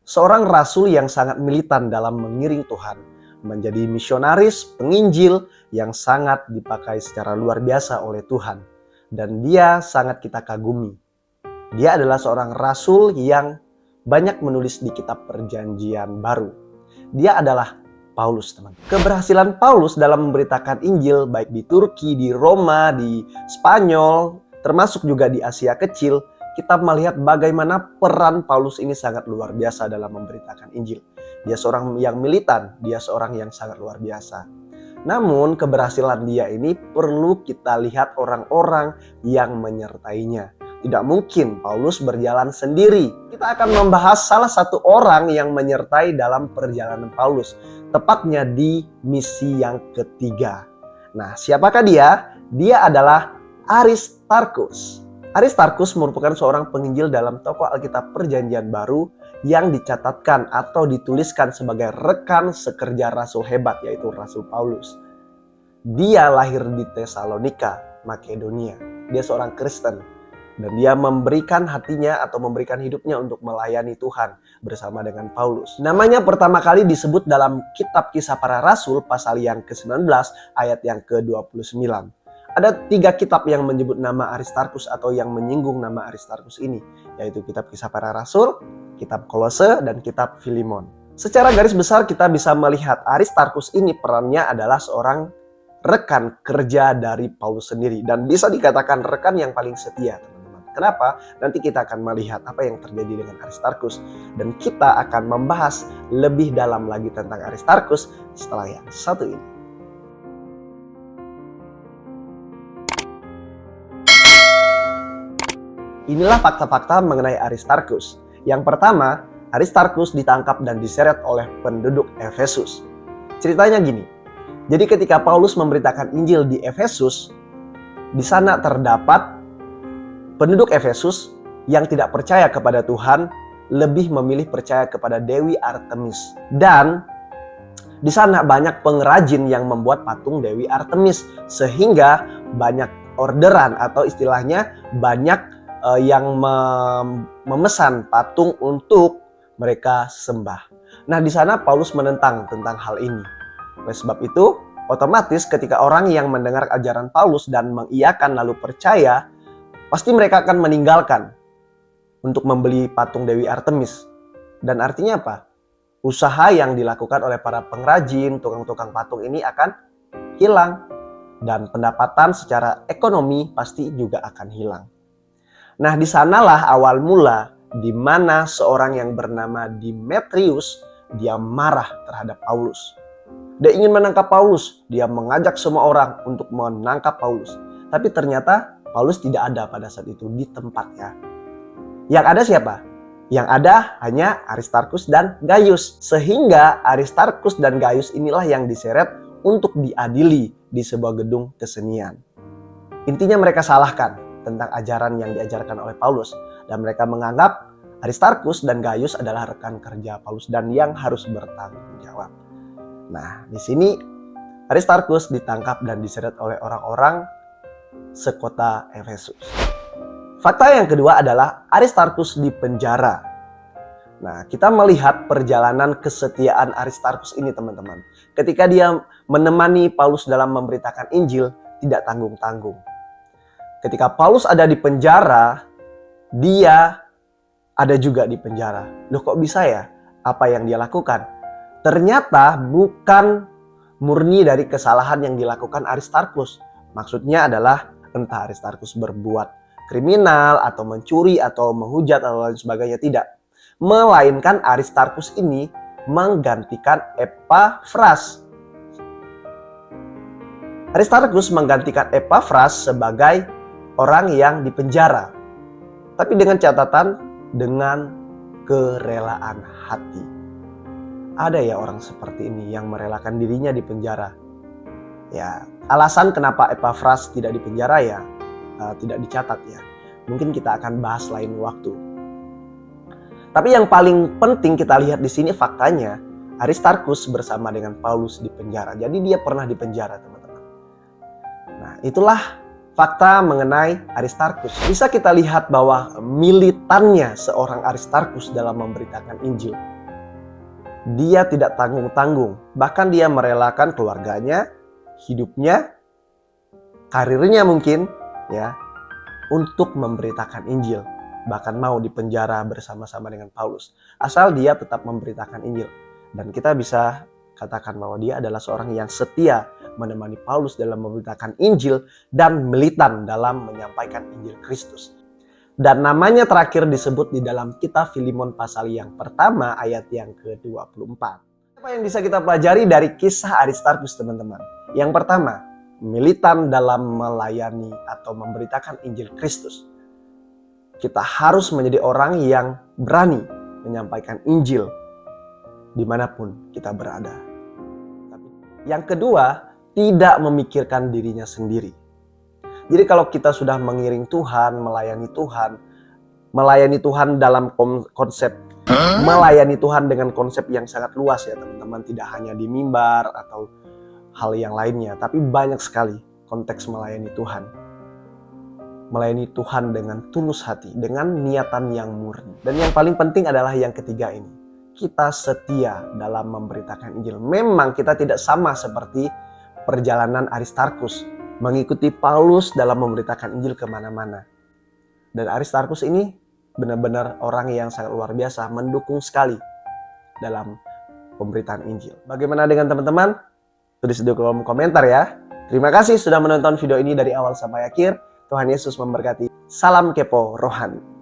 seorang rasul yang sangat militan dalam mengiring Tuhan, menjadi misionaris, penginjil yang sangat dipakai secara luar biasa oleh Tuhan. Dan dia sangat kita kagumi. Dia adalah seorang rasul yang banyak menulis di kitab Perjanjian Baru. Dia adalah Paulus, teman. Keberhasilan Paulus dalam memberitakan Injil baik di Turki, di Roma, di Spanyol, termasuk juga di Asia Kecil, kita melihat bagaimana peran Paulus ini sangat luar biasa dalam memberitakan Injil. Dia seorang yang militan, dia seorang yang sangat luar biasa. Namun keberhasilan dia ini perlu kita lihat orang-orang yang menyertainya. Tidak mungkin Paulus berjalan sendiri. Kita akan membahas salah satu orang yang menyertai dalam perjalanan Paulus, tepatnya di misi yang ketiga. Nah, siapakah dia? Dia adalah Aristarkus. Aristarkus merupakan seorang penginjil dalam tokoh Alkitab Perjanjian Baru yang dicatatkan atau dituliskan sebagai rekan sekerja rasul hebat, yaitu Rasul Paulus. Dia lahir di Tesalonika, Makedonia. Dia seorang Kristen dan dia memberikan hatinya atau memberikan hidupnya untuk melayani Tuhan bersama dengan Paulus. Namanya pertama kali disebut dalam kitab Kisah Para Rasul pasal yang ke-19 ayat yang ke-29. Ada 3 kitab yang menyebut nama Aristarkus atau yang menyinggung nama Aristarkus ini, yaitu kitab Kisah Para Rasul, kitab Kolose, dan kitab Filemon. Secara garis besar kita bisa melihat Aristarkus ini perannya adalah seorang rekan kerja dari Paulus sendiri. Dan bisa dikatakan rekan yang paling setia, teman-teman. Kenapa? Nanti kita akan melihat apa yang terjadi dengan Aristarkus. Dan kita akan membahas lebih dalam lagi tentang Aristarkus setelah yang satu ini. Inilah fakta-fakta mengenai Aristarkus. Yang pertama, Aristarkus ditangkap dan diseret oleh penduduk Efesus. Ceritanya gini, jadi ketika Paulus memberitakan Injil di Efesus, di sana terdapat penduduk Efesus yang tidak percaya kepada Tuhan, lebih memilih percaya kepada Dewi Artemis. Dan di sana banyak pengrajin yang membuat patung Dewi Artemis, sehingga banyak orderan atau istilahnya banyak yang memesan patung untuk mereka sembah. Nah, di sana Paulus menentang tentang hal ini. Oleh sebab itu, otomatis ketika orang yang mendengar ajaran Paulus dan mengiyakan lalu percaya, pasti mereka akan meninggalkan untuk membeli patung Dewi Artemis. Dan artinya apa? Usaha yang dilakukan oleh para pengrajin, tukang-tukang patung ini akan hilang. Dan pendapatan secara ekonomi pasti juga akan hilang. Nah, di sanalah awal mula di mana seorang yang bernama Demetrius dia marah terhadap Paulus. Dia ingin menangkap Paulus, dia mengajak semua orang untuk menangkap Paulus. Tapi ternyata Paulus tidak ada pada saat itu di tempatnya. Yang ada siapa? Yang ada hanya Aristarkus dan Gaius. Sehingga Aristarkus dan Gaius inilah yang diseret untuk diadili di sebuah gedung kesenian. Intinya mereka salahkan tentang ajaran yang diajarkan oleh Paulus. Dan mereka menganggap Aristarkus dan Gaius adalah rekan kerja Paulus dan yang harus bertanggung jawab. Nah, di sini Aristarkus ditangkap dan diseret oleh orang-orang sekota Efesus. Fakta yang kedua adalah Aristarkus dipenjara. Nah, kita melihat perjalanan kesetiaan Aristarkus ini, teman-teman. Ketika dia menemani Paulus dalam memberitakan Injil, tidak tanggung-tanggung. Ketika Paulus ada di penjara, dia ada juga di penjara. Loh, kok bisa ya? Apa yang dia lakukan? Ternyata bukan murni dari kesalahan yang dilakukan Aristarkus. Maksudnya adalah entah Aristarkus berbuat kriminal atau mencuri atau menghujat atau lain sebagainya, tidak. Melainkan Aristarkus ini menggantikan Epafras. Aristarkus menggantikan Epafras sebagai orang yang dipenjara. Tapi dengan catatan, dengan kerelaan hati. Ada ya orang seperti ini yang merelakan dirinya di penjara. Ya, alasan kenapa Epafras tidak dipenjara ya tidak dicatat ya. Mungkin kita akan bahas lain waktu. Tapi yang paling penting kita lihat di sini faktanya, Aristarkus bersama dengan Paulus di penjara. Jadi dia pernah di penjara, teman-teman. Nah, itulah fakta mengenai Aristarkus. Bisa kita lihat bahwa militannya seorang Aristarkus dalam memberitakan Injil. Dia tidak tanggung-tanggung, bahkan dia merelakan keluarganya, hidupnya, karirnya mungkin, ya, untuk memberitakan Injil. Bahkan mau dipenjara bersama-sama dengan Paulus, asal dia tetap memberitakan Injil. Dan kita bisa katakan bahwa dia adalah seorang yang setia menemani Paulus dalam memberitakan Injil dan militan dalam menyampaikan Injil Kristus. Dan namanya terakhir disebut di dalam kitab Filemon pasal yang pertama ayat yang ke-24. Apa yang bisa kita pelajari dari kisah Aristarkus, teman-teman? Yang pertama, militan dalam melayani atau memberitakan Injil Kristus. Kita harus menjadi orang yang berani menyampaikan Injil dimanapun kita berada. Yang kedua, tidak memikirkan dirinya sendiri. Jadi kalau kita sudah mengiring Tuhan, melayani Tuhan dalam konsep melayani Tuhan dengan konsep yang sangat luas ya teman-teman, tidak hanya di mimbar atau hal yang lainnya, tapi banyak sekali konteks melayani Tuhan. Melayani Tuhan dengan tulus hati, dengan niatan yang murni. Dan yang paling penting adalah yang ketiga ini. Kita setia dalam memberitakan Injil. Memang kita tidak sama seperti perjalanan Aristarkus, mengikuti Paulus dalam memberitakan Injil kemana-mana. Dan Aristarkus ini benar-benar orang yang sangat luar biasa, mendukung sekali dalam pemberitaan Injil. Bagaimana dengan teman-teman? Tulis di kolom komentar ya. Terima kasih sudah menonton video ini dari awal sampai akhir. Tuhan Yesus memberkati. Salam kepo rohani.